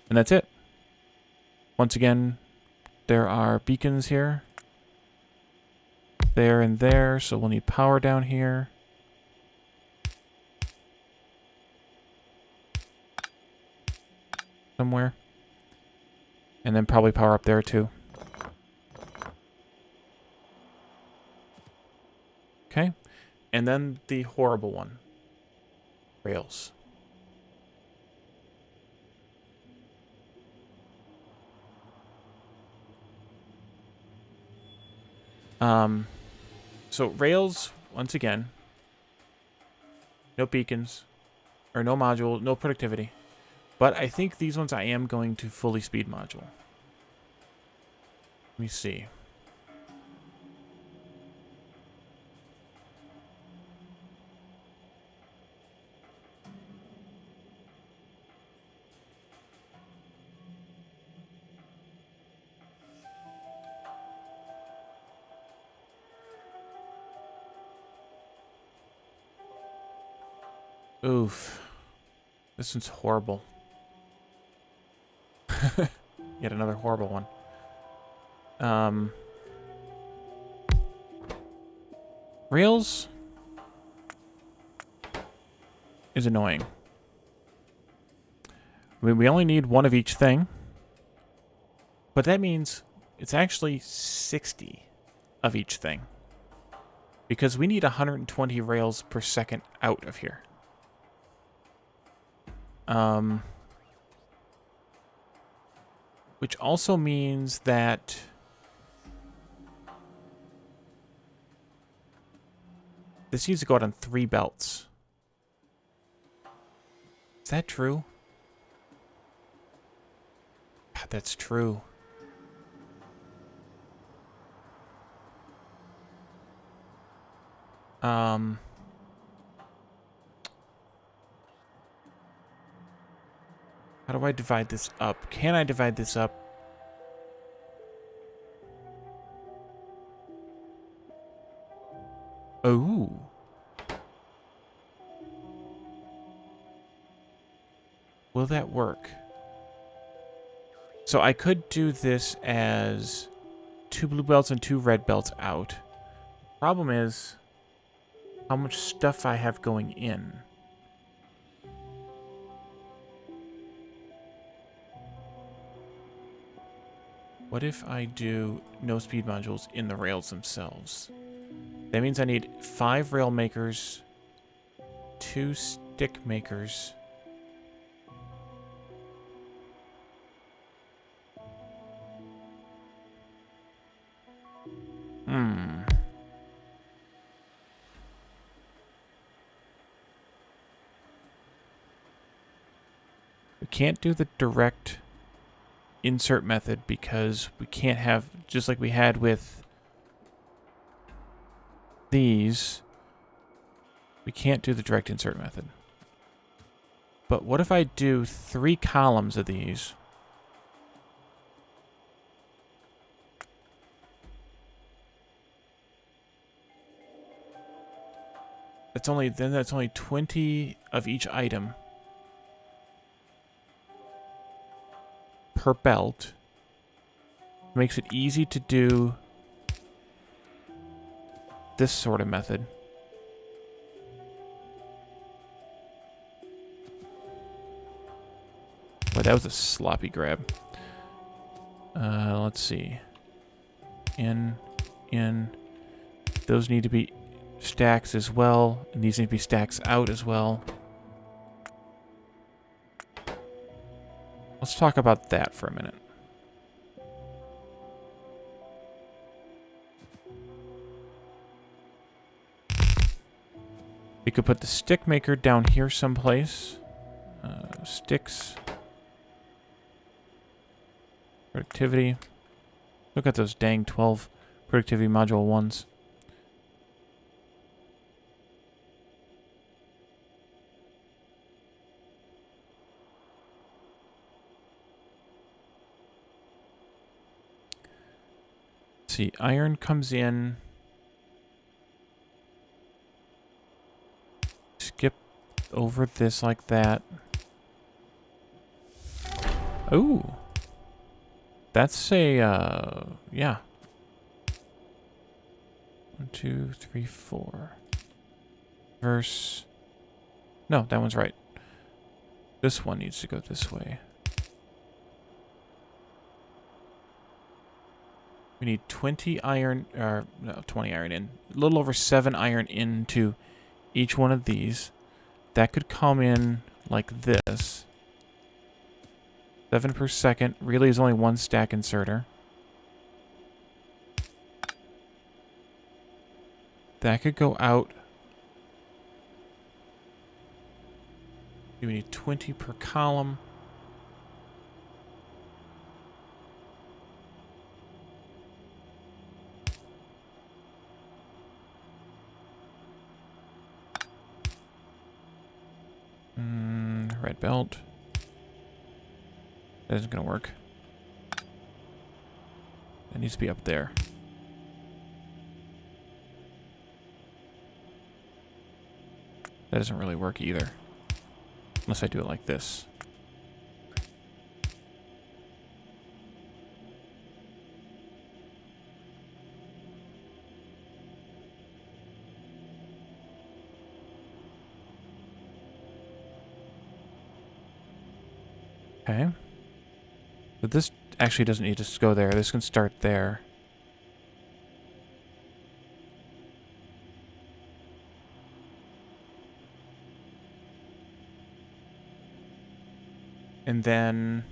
And that's it. Once again, there are beacons here. There and there, so we'll need power down here. Somewhere. And then probably power up there too. Okay. And then the horrible one. Rails. So rails, once again, no beacons, or no module, no productivity. But I think these ones I am going to fully speed module. Let me see. Oof. This one's horrible. Yet another horrible one. Rails is annoying. I mean, we only need one of each thing. But that means it's actually 60 of each thing. Because we need 120 rails per second out of here. Which also means that this needs to go out on 3 belts. Is that true? God, that's true. How do I divide this up? Can I divide this up? Oh. Will that work? So I could do this as 2 blue belts and 2 red belts out. Problem is how much stuff I have going in. What if I do no speed modules in the rails themselves? That means I need 5 rail makers, 2 stick makers. We can't do the direct insert method because we can't have, just like we had with these, we can't do the direct insert method. But what if I do 3 columns of these? That's only 20 of each item per belt. Makes it easy to do this sort of method. Boy, that was a sloppy grab. Let's see. In. Those need to be stacks as well, and these need to be stacks out as well. Let's talk about that for a minute. We could put the stick maker down here someplace. Sticks. Productivity. Look at those dang 12 productivity module ones. Let's see, iron comes in. Skip over this like that. Ooh. That's a, yeah. 1, 2, 3, 4. Verse. No, that one's right. This one needs to go this way. We need 20 iron, or no, 20 iron in. A little over 7 iron into each one of these. That could come in like this. 7 per second. Really is only 1 stack inserter. That could go out. We need 20 per column. Red belt. That isn't going to work. It needs to be up there. That doesn't really work either. Unless I do it like this. Okay. But this actually doesn't need to go there. This can start there. And then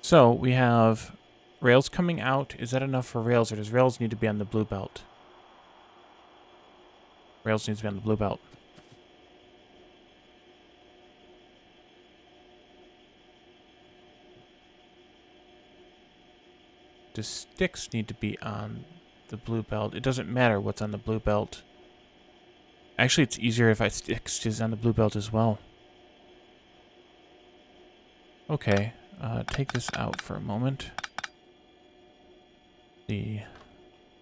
So we have rails coming out. Is that enough for rails, or does rails need to be on the blue belt? Rails needs to be on the blue belt. The sticks need to be on the blue belt. It doesn't matter what's on the blue belt. Actually, it's easier if sticks is on the blue belt as well. Okay, take this out for a moment. Can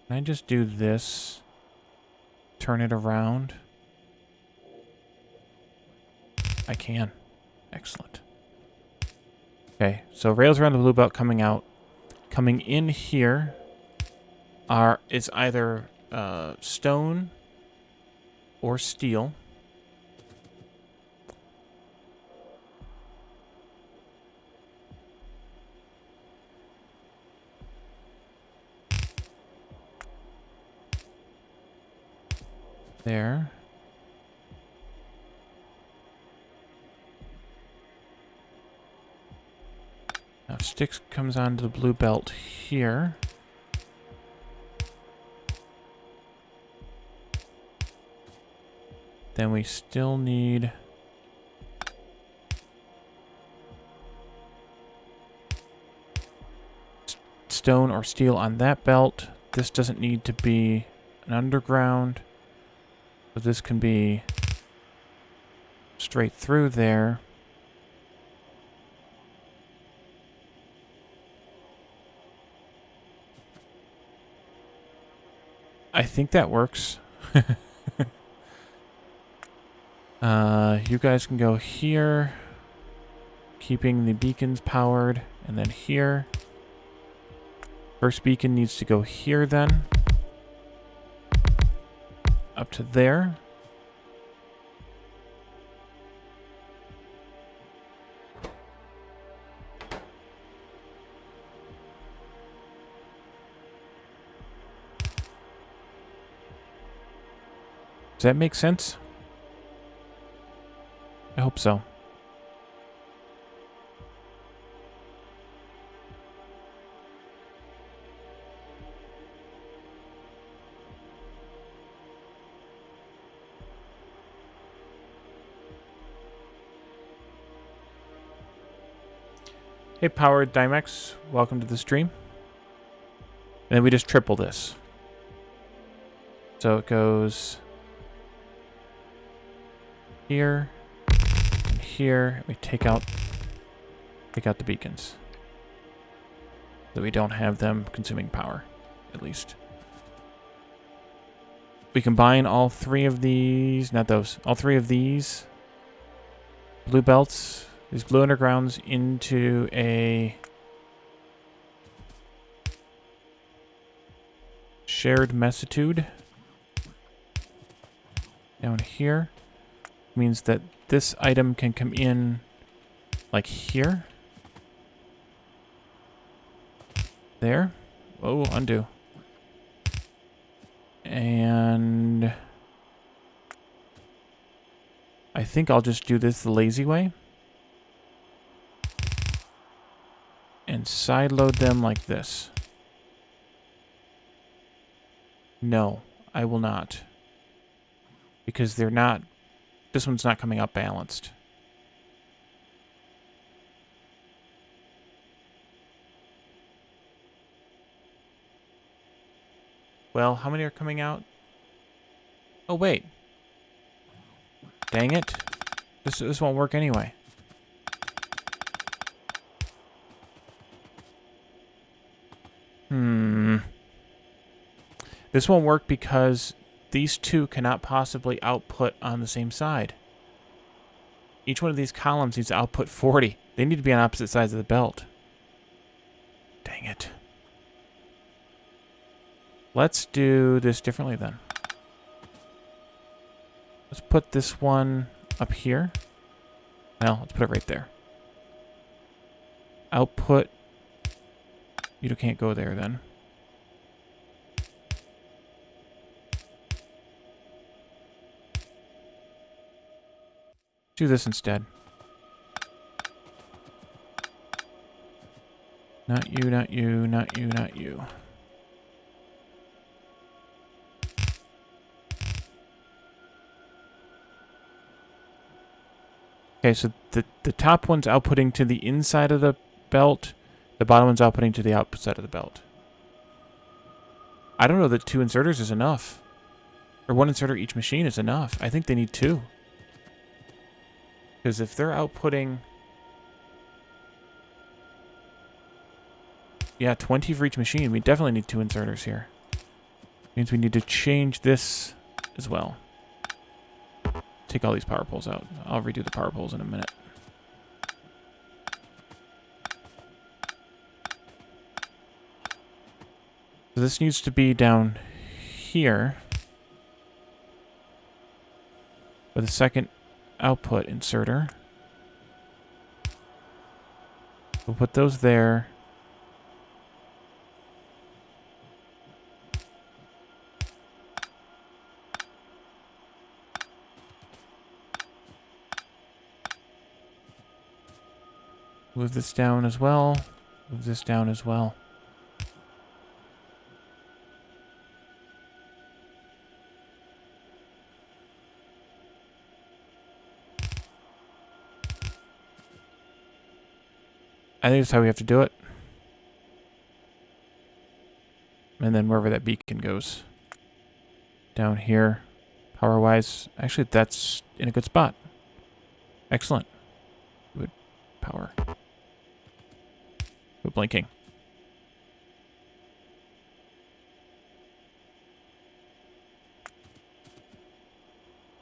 I just do this? Turn it around? I can. Excellent. Okay, so rails around the blue belt coming out. Coming in here is either stone or steel. There. Now sticks comes onto the blue belt here. Then we still need stone or steel on that belt. This doesn't need to be an underground. So this can be straight through there. I think that works. You guys can go here, keeping the beacons powered, and then here. First beacon needs to go here then. Up to there. Does that make sense? I hope so. Hey, Powered Dimex, welcome to the stream. And then we just triple this. So it goes here and here. We take out the beacons. So we don't have them consuming power, at least. We combine all three of these, not those, all three of these blue belts, these blue undergrounds into a shared messitude down here. Means that this item can come in like here. There. Whoa, undo. And I think I'll just do this the lazy way. And sideload them like this. No, I will not. Because they're not... This one's not coming up balanced. Well, how many are coming out? Oh, wait. Dang it. This won't work anyway. This won't work because these two cannot possibly output on the same side. Each one of these columns needs to output 40. They need to be on opposite sides of the belt. Dang it. Let's do this differently then. Let's put this one up here. Well, let's put it right there. Output. You can't go there then. Do this instead. Not you, not you, not you, not you. Okay, so the top one's outputting to the inside of the belt. The bottom one's outputting to the outside of the belt. I don't know that 2 inserters is enough. Or 1 inserter each machine is enough. I think they need 2. Because if they're outputting... Yeah, 20 for each machine. We definitely need 2 inserters here. Means we need to change this as well. Take all these power poles out. I'll redo the power poles in a minute. So this needs to be down here with a second output inserter. We'll put those there. Move this down as well. Move this down as well. I think that's how we have to do it. And then wherever that beacon goes. Down here. Power-wise. Actually, that's in a good spot. Excellent. Good power. Good blinking.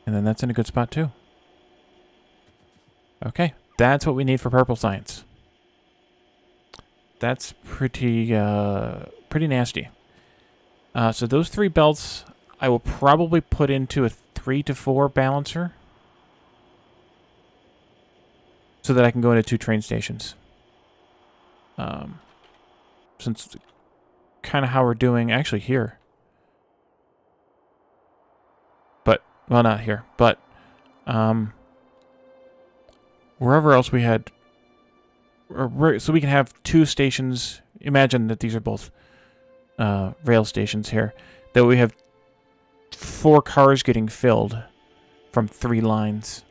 And then that's in a good spot too. Okay. That's what we need for purple science. That's pretty nasty. So those 3 belts, I will probably put into a 3 to 4 balancer, so that I can go into 2 train stations. Since kind of how we're doing, actually here. But, well, not here, but wherever else we had. So we can have 2 stations. Imagine that these are both rail stations here. That we have 4 cars getting filled from 3 lines.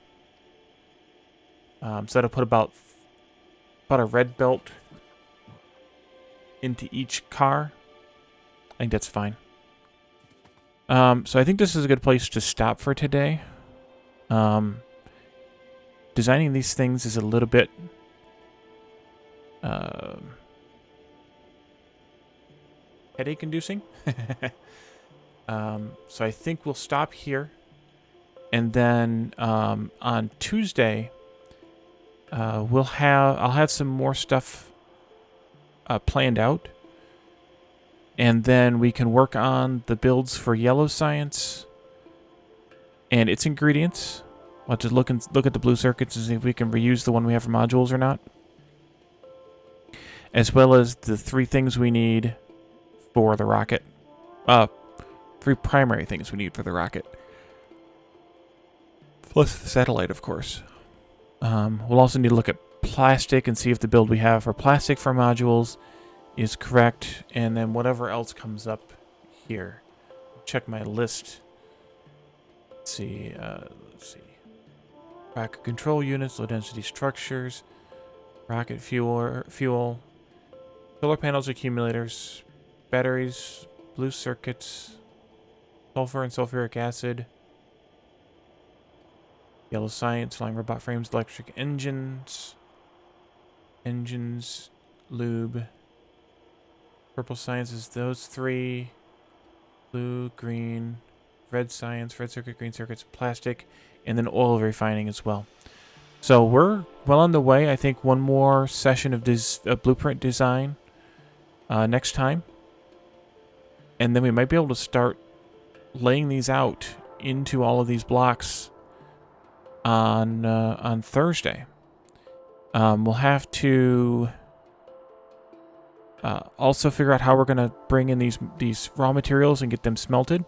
So that'll put about a red belt into each car. I think that's fine. So I think this is a good place to stop for today. Designing these things is a little bit... headache-inducing. So I think we'll stop here. And then on Tuesday, I'll have some more stuff planned out, and then we can work on the builds for yellow science and its ingredients. I'll just look at the blue circuits and see if we can reuse the one we have for modules or not, as well as the 3 things we need for the rocket. 3 primary things we need for the rocket, plus the satellite, of course. We'll also need to look at plastic and see if the build we have for plastic for modules is correct, and then whatever else comes up here. Check my list. Let's see. Rocket control units, low density structures, rocket fuel, solar panels, accumulators, batteries, blue circuits, sulfur and sulfuric acid, yellow science, flying robot frames, electric engines, lube. Purple science is those 3. Blue, green, red science, red circuit, green circuits, plastic, and then oil refining as well. So we're well on the way. I think one more session of this blueprint design next time. And then we might be able to start laying these out into all of these blocks on Thursday. We'll have to also figure out how we're going to bring in these raw materials and get them smelted.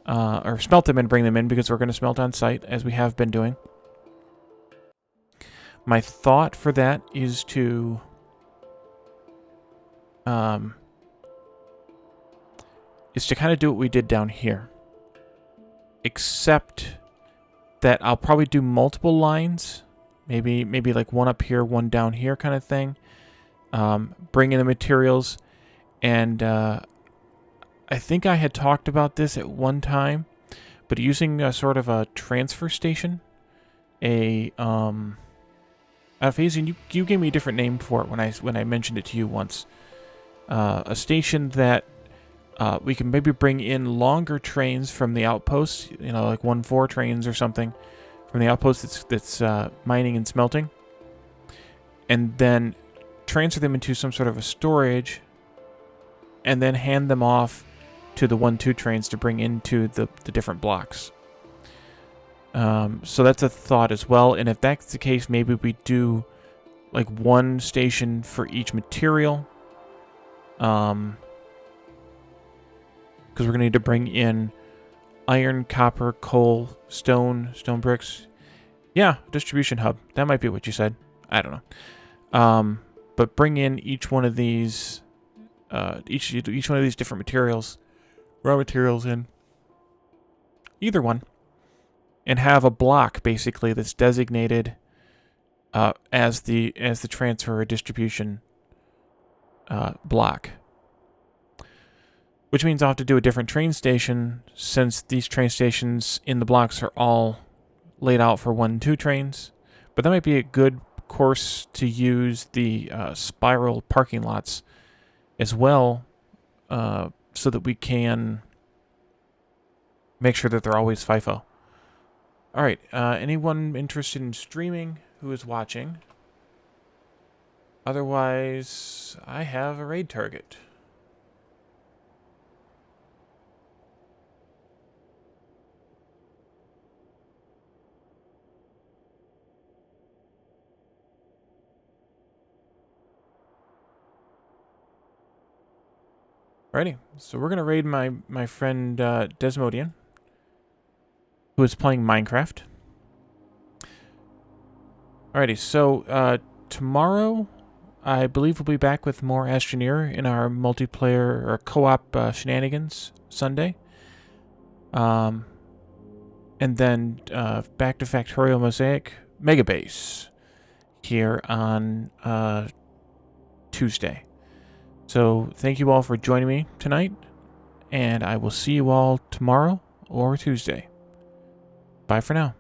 Or smelt them and bring them in, because we're going to smelt on site, as we have been doing. My thought for that is to is to kind of do what we did down here. Except that I'll probably do multiple lines. Maybe like one up here, one down here kind of thing. Bring in the materials. And I think I had talked about this at one time. But using a sort of a transfer station. Phasian, you gave me a different name for it when I mentioned it to you once. A station that we can maybe bring in longer trains from the outposts, like 1-4 trains or something from the outpost that's mining and smelting, and then transfer them into some sort of a storage, and then hand them off to the 1-2 trains to bring into the different blocks. So that's a thought as well, and if that's the case, maybe we do like one station for each material. Because we're going to need to bring in iron, copper, coal, stone bricks. Yeah, distribution hub. That might be what you said. I don't know. But bring in each one of these, each one of these different materials, raw materials in either one, and have a block basically that's designated as the transfer or distribution block. Which means I'll have to do a different train station, since these train stations in the blocks are all laid out for 1-2 trains. But that might be a good course to use the spiral parking lots as well, so that we can make sure that they're always FIFO. Alright, anyone interested in streaming who is watching? Otherwise, I have a raid target. Alrighty, so we're gonna raid my friend Desmodian, who is playing Minecraft. Alrighty, so tomorrow, I believe we'll be back with more Astroneer in our multiplayer or co-op shenanigans Sunday. And then back to Factorio Mosaic Megabase here on Tuesday. So thank you all for joining me tonight, and I will see you all tomorrow or Tuesday. Bye for now.